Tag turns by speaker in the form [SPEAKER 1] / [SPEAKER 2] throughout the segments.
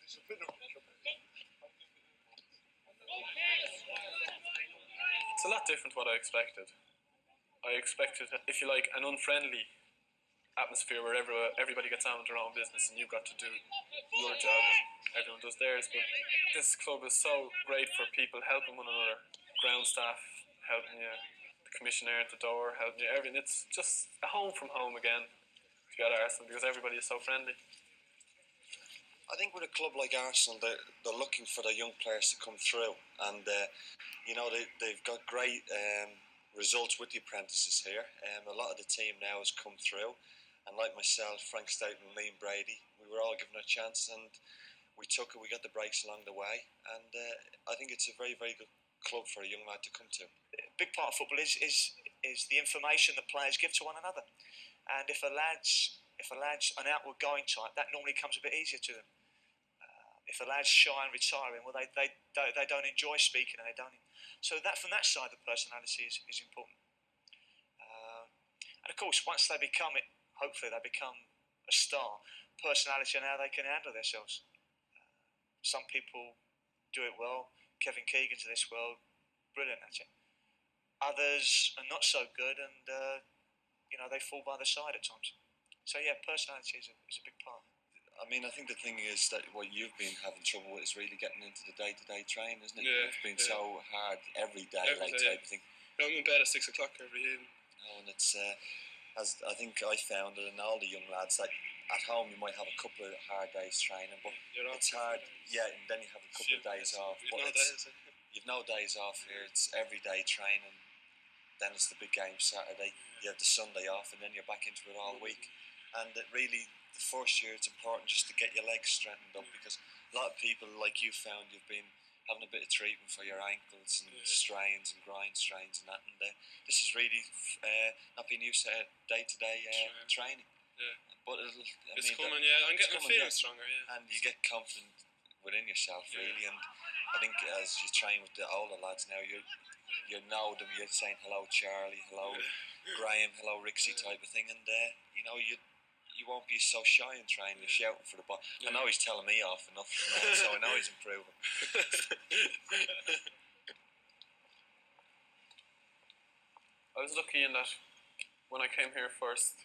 [SPEAKER 1] It's a lot different what I expected. I expected, if you like, an unfriendly atmosphere where everybody gets on with their own business and you've got to do your job and everyone does theirs. But this club is so great for people helping one another, ground staff helping you, the commissioner at the door helping you, everything. It's just a home from home again to be at Arsenal because everybody is so friendly.
[SPEAKER 2] I think with a club like Arsenal, they're looking for the young players to come through, and they've got great results with the apprentices here. A lot of the team now has come through, and like myself, Frank Stoughton and Liam Brady, we were all given a chance, and we took it. We got the breaks along the way, and I think it's a very, very good club for a young lad to come to.
[SPEAKER 3] A big part of football is the information that players give to one another, and if a lad's an outward going type, that normally comes a bit easier to them. If a lad's shy and retiring, well, they don't enjoy speaking, and they don't. So that from that side, the personality is important. And of course, once they become it, hopefully they become a star. Personality and how they can handle themselves. Some people do it well. Kevin Keegan's of this world, brilliant at it. Others are not so good, and they fall by the side at times. So yeah, personality is a big part.
[SPEAKER 2] I mean, I think the thing is that what you've been having trouble with is really getting into the day-to-day training, isn't it?
[SPEAKER 1] Yeah,
[SPEAKER 2] it's been so hard every day, type of thing.
[SPEAKER 1] I'm in bed at 6 o'clock every evening.
[SPEAKER 2] And it's, as I think I found it, and all the young lads, like at home you might have a couple of hard days training, but it's hard. Yeah, and then you have a couple of days off. You've no days off here. It's every day training. Then it's the big game Saturday. You have the Sunday off, and then you're back into it all week. And it really, the first year, it's important just to get your legs strengthened up, because a lot of people, like you found, you've been having a bit of treatment for your ankles and strains and grind strains and that, and this is really not being used to day-to-day training.
[SPEAKER 1] Yeah.
[SPEAKER 2] But
[SPEAKER 1] it's coming, yeah. I'm feeling stronger, yeah.
[SPEAKER 2] And you get confident within yourself, really, and I think as you train with the older lads now, you know them, you're saying hello Charlie, hello Graham, hello Rixie type of thing, and you won't be so shy in training. You're shouting for the ball. I know he's telling me off enough, so I know he's improving.
[SPEAKER 1] I was lucky in that when I came here first,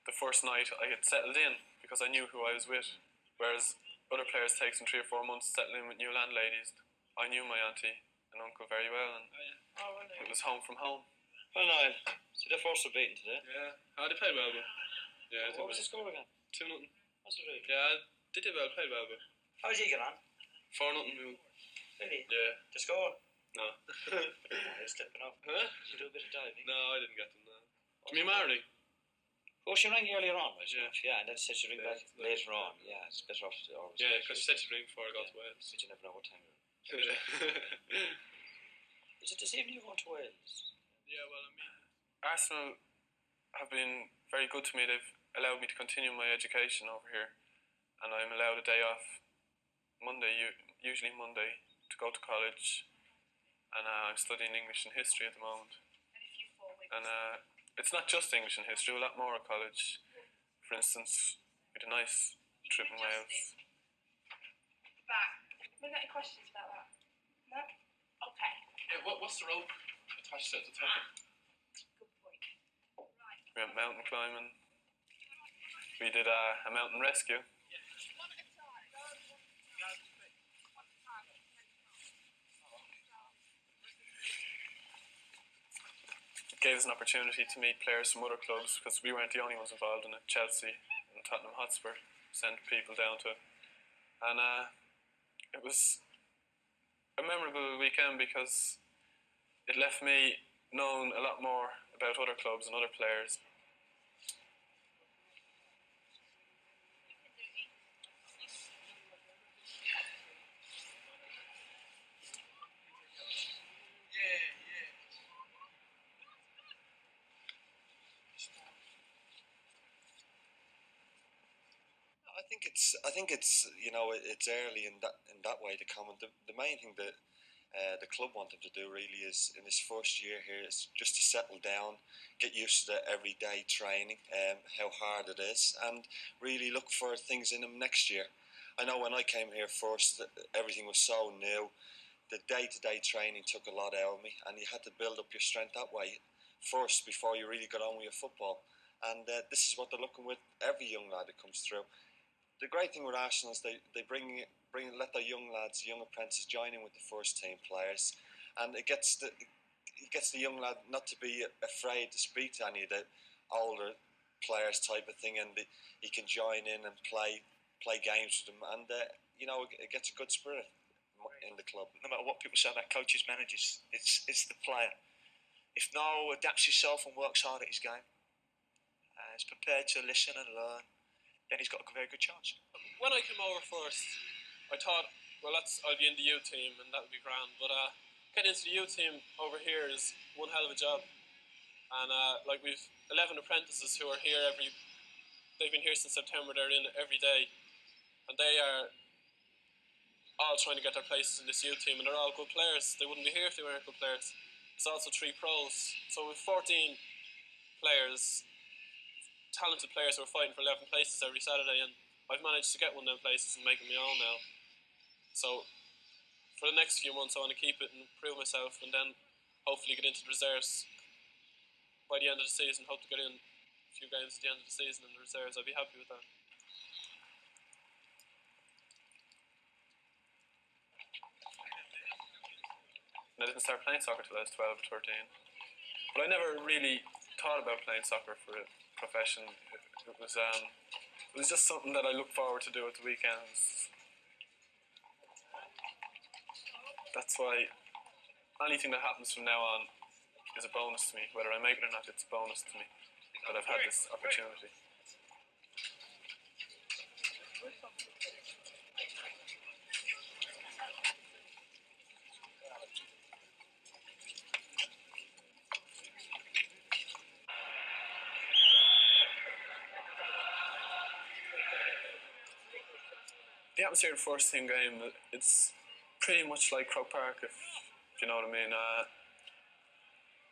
[SPEAKER 1] the first night I had settled in because I knew who I was with, whereas other players take some 3 or 4 months settling in with new landladies. I knew my auntie and uncle very well, and it was home from home.
[SPEAKER 4] Well, Niall, so the first were beaten today.
[SPEAKER 1] Yeah, they played well, but
[SPEAKER 4] what was the score again?
[SPEAKER 1] 2-0.
[SPEAKER 4] Was it really?
[SPEAKER 1] Yeah, they did well, played well, but
[SPEAKER 4] how did you get on?
[SPEAKER 1] 4-0.
[SPEAKER 4] Really?
[SPEAKER 1] Yeah.
[SPEAKER 4] The score?
[SPEAKER 1] No.
[SPEAKER 4] You're stepping up.
[SPEAKER 1] Huh?
[SPEAKER 4] Did you do a bit of diving?
[SPEAKER 1] No, I didn't get them. No. To me, Marty.
[SPEAKER 4] Oh, she rang earlier on, right?
[SPEAKER 1] Yeah.
[SPEAKER 4] And then said she'd ring back later on. Yeah, it's better off to always.
[SPEAKER 1] Yeah, because she said she'd ring before I got to Wales.
[SPEAKER 4] But you never know what time you're Is it this evening you're going to Wales?
[SPEAKER 1] Yeah, well, I mean, Arsenal have been very good to me. They've allowed me to continue my education over here, and I'm allowed a day off Monday, usually Monday, to go to college, and I'm studying English and history at the moment. And it's not just English and history, a lot more at college. For instance, we had a nice trip in Wales.
[SPEAKER 5] Have you got any questions about that? No? Okay.
[SPEAKER 1] Yeah, what's the rope attached to at the top?
[SPEAKER 5] Good point. Right.
[SPEAKER 1] We went mountain climbing. We did a mountain rescue. It gave us an opportunity to meet players from other clubs, because we weren't the only ones involved in it. Chelsea and Tottenham Hotspur sent people down to it. And it was a memorable weekend because it left me knowing a lot more about other clubs and other players.
[SPEAKER 2] I think it's it's early in that way to comment. The main thing that the club wanted to do really is in his first year here is just to settle down, get used to the everyday training, how hard it is, and really look for things in him next year. I know when I came here first, everything was so new. The day-to-day training took a lot out of me, and you had to build up your strength that way first before you really got on with your football. And this is what they're looking with every young lad that comes through. The great thing with Arsenal is they let their young lads, young apprentices, join in with the first team players, and it gets the young lad not to be afraid to speak to any of the older players type of thing, and he can join in and play games with them, and it gets a good spirit in the club.
[SPEAKER 3] No matter what people say about coaches, managers, it's the player. If Niall adapts himself and works hard at his game, and is prepared to listen and learn, then he's got a very good chance.
[SPEAKER 1] When I came over first, I thought, well, I'll be in the youth team and that would be grand. But getting into the youth team over here is one hell of a job. And we've 11 apprentices who are here they've been here since September. They're in every day, and they are all trying to get their places in this youth team, and they're all good players. They wouldn't be here if they weren't good players. There's also 3 pros, so we've 14 players, talented players who are fighting for 11 places every Saturday, and I've managed to get one of them places and make it my own now. So for the next few months I want to keep it and prove myself, and then hopefully get into the reserves by the end of the season. Hope to get in a few games at the end of the season in the reserves. I'd be happy with that. I didn't start playing soccer till I was 12 or 13, but I never really thought about playing soccer for a profession. It was just something that I looked forward to do at the weekends. That's why anything that happens from now on is a bonus to me. Whether I make it or not, it's a bonus to me that I've had this opportunity. The atmosphere of the first team game, it's pretty much like Croke Park, if you know what I mean.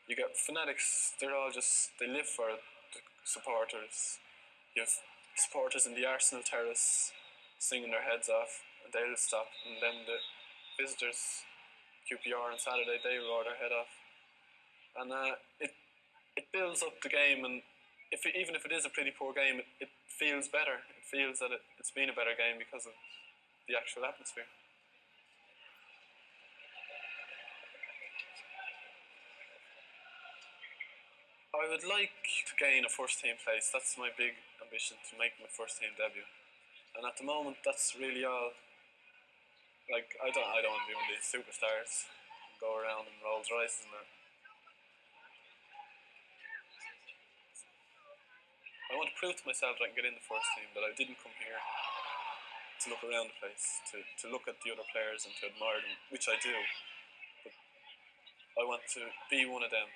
[SPEAKER 1] You get fanatics, they live for it, the supporters. You have supporters in the Arsenal terrace singing their heads off, and they'll stop, and then the visitors, QPR on Saturday, they roar their head off. And it builds up the game, and even if it is a pretty poor game, it feels better. It feels that it's been a better game because of the actual atmosphere. I would like to gain a first team place. That's my big ambition, to make my first team debut. And at the moment, that's really all. Like, I don't want to be one of these superstars and go around in Rolls Royces and that. I want to prove to myself that I can get in the first team, that I didn't come here to look around the place, to look at the other players and to admire them, which I do. But I want to be one of them.